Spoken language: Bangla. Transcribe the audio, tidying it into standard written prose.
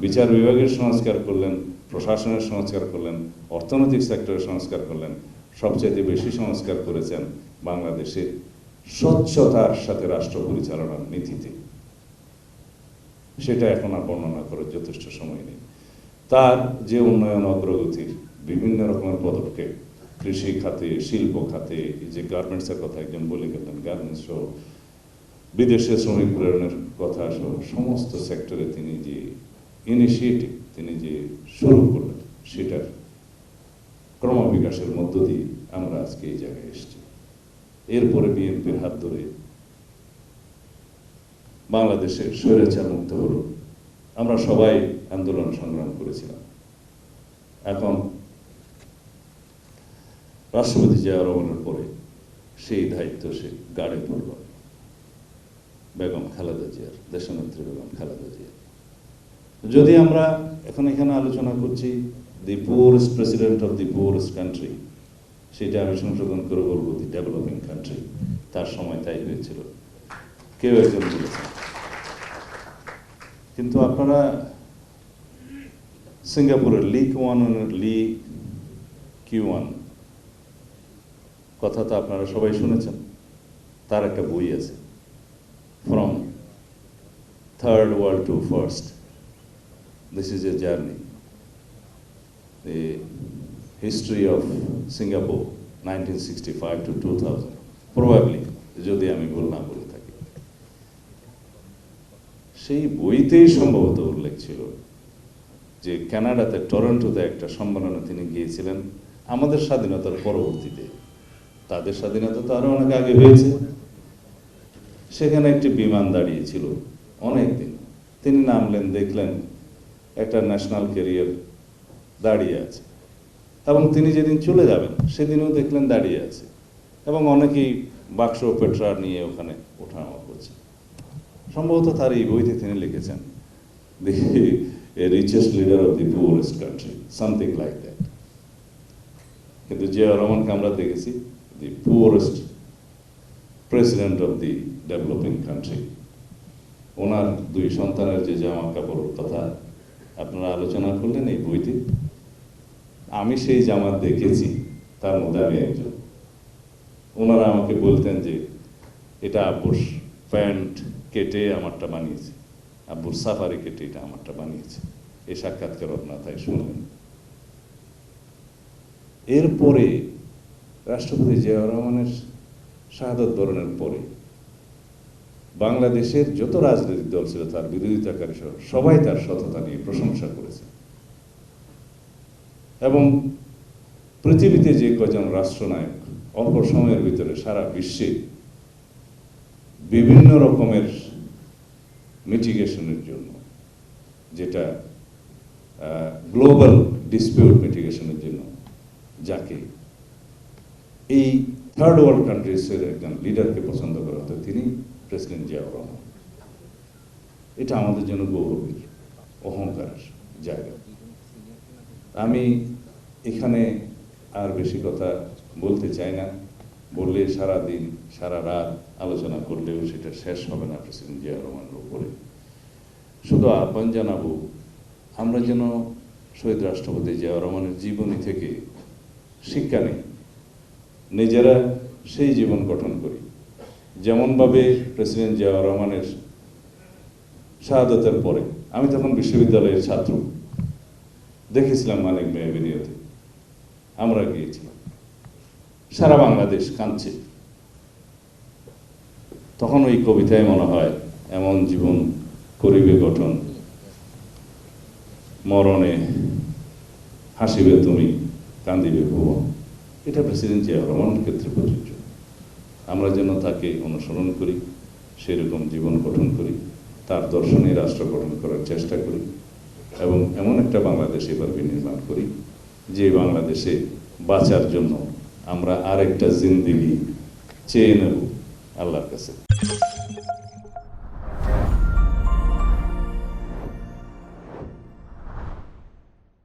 বিচার বিভাগের সংস্কার করলেন, প্রশাসনের সংস্কার করলেন, অর্থনৈতিক সেক্টরের সংস্কার করলেন, সবচেয়ে বেশি সংস্কার করেছেন বাংলাদেশের স্বচ্ছতার সাথে রাষ্ট্র পরিচালনার নীতিতে। সেটা এখন আর বর্ণনা করার যথেষ্ট সময় নেই। তার যে উন্নয়ন অগ্রগতির বিভিন্ন রকমের পদক্ষেপ, কৃষি খাতে, শিল্প খাতে, যে গার্মেন্টসের কথা একজন বলে গেলেন, গার্মেন্টস সহ বিদেশে শ্রমিক প্রেরণের কথা সহ সমস্ত সেক্টরে তিনি যে ইনিশিয়েটিভ তিনি যে শুরু করলেন, সেটার ক্রমবিকাশের মধ্য দিয়ে আমরা আজকে এই জায়গায় এসেছি। এরপরে বিএনপির হাত ধরে বাংলাদেশের স্বৈরাচার মুক্ত হলো। আমরা সবাই আন্দোলন সংগ্রাম করেছিলাম। এখন রাষ্ট্রপতি জিয়া রহমানের পরে সেই দায়িত্ব সে গাড়ে পড়ল বেগম খালেদা জিয়ার, দেশনেত্রী বেগম খালেদা জিয়া। যদি আমরা এখন এখানে আলোচনা করছি the poorest president of the poorest country, সেটা আমি সংশোধন করে বলবো দি ডেভেলপিং কান্ট্রি। তার সময় তাই হয়েছিল, কেউ একজন বলেছেন। কিন্তু আপনারা সিঙ্গাপুরের লি কিউয়ান কথা তো আপনারা সবাই শুনেছেন। তার একটা বই আছে, from third world to first, this is a journey, the history of Singapore 1965 to 2000, probably, যদি আমি ভুল না বলে থাকি। সেই বইতেই সম্ভবত উল্লেখ ছিল যে কানাডাতে টরন্টোতে একটা সম্মেলনে তিনি গিয়েছিলেন আমাদের স্বাধীনতার পরবর্তীতে। তাদের স্বাধীনতা তো আরো অনেক আগে হয়েছে। সেখানে একটি বিমান দাঁড়িয়েছিল অনেকদিন। তিনি নামলেন, দেখলেন একটা ন্যাশনাল ক্যারিয়ার দাঁড়িয়ে আছে, এবং তিনি যেদিন চলে যাবেন সেদিনও দেখলেন দাঁড়িয়ে আছে, এবং অনেকেই বাক্স পেট্রা নিয়ে ওখানে ওঠানামা করছে। সম্ভবত তার এই বইতে তিনি লিখেছেন the richest leader of the poorest country, something like that. কিন্তু জিয়া রহমানকে আমরা দেখেছি the poorest president of the developing country. ওনার দুই সন্তানের যে জামা কাপড়ের কথা আপনারা আলোচনা করলেন এই বইতে, আমি সেই জামা দেখেছি, তার মধ্যে আমি একজন। ওনারা আমাকে বলতেন যে এটা আব্বুর প্যান্ট কেটে আমারটা বানিয়েছে, আব্বুর সাফারি কেটে এটা আমারটা বানিয়েছে। এই সাক্ষাৎকার আপনারা তাই শুনলেন। এরপরে রাষ্ট্রপতি জিয়া রহমানের শাহাদত বরণের পরে বাংলাদেশের যত রাজনৈতিক দল ছিল তার বিরোধিতাকারী সহ সবাই তার সততা নিয়ে প্রশংসা করেছে। এবং পৃথিবীতে যে কজন রাষ্ট্রনায়ক অল্প সময়ের ভিতরে সারা বিশ্বে বিভিন্ন রকমের মিটিগেশনের জন্য, যেটা গ্লোবাল ডিসপিউট মিটিগেশনের জন্য, যাকে এই থার্ড ওয়ার্ল্ড কান্ট্রিজের একজন লিডারকে পছন্দ করা হতো, তিনি প্রেসিডেন্ট জিয়াউর রহমান। এটা আমাদের জন্য গৌরবের, অহংকারের জায়গা। আমি এখানে আর বেশি কথা বলতে চাই না। বললে সারা দিন সারা রাত আলোচনা করলেও সেটা শেষ হবে না প্রেসিডেন্ট জিয়াউর রহমানের উপরে। শুধু আহ্বান জানাবো, আমরা যেন শহীদ রাষ্ট্রপতি জিয়াউর রহমানের জীবনী থেকে শিক্ষা নেই, নিজেরা সেই জীবন গঠন করি। যেমনভাবে প্রেসিডেন্ট জিয়াউর রহমানের শাহাদতের পরে, আমি তখন বিশ্ববিদ্যালয়ের ছাত্র, দেখেছিলাম মানিক মিয়া এভিনিউতে, আমরা গিয়েছিলাম, সারা বাংলাদেশ কাঁদছে। তখন ওই কবিতায় মনে হয়, এমন জীবন করিবে গঠন, মরণে হাসিবে তুমি, কান্দিবে ভুবন। এটা প্রেসিডেন্ট জিয়াউর রহমানের ক্ষেত্রে প্রযোজ্য। আমরা যেন তাকে অনুসরণ করি, সেরকম জীবন গঠন করি, তার দর্শনে রাষ্ট্র গঠন করার চেষ্টা করি, এবং এমন একটা বাংলাদেশ এবার বিনির্মাণ করি যে বাংলাদেশে বাঁচার জন্য আমরা আরেকটা জিন্দেগি চেয়ে নেব আল্লাহর কাছে।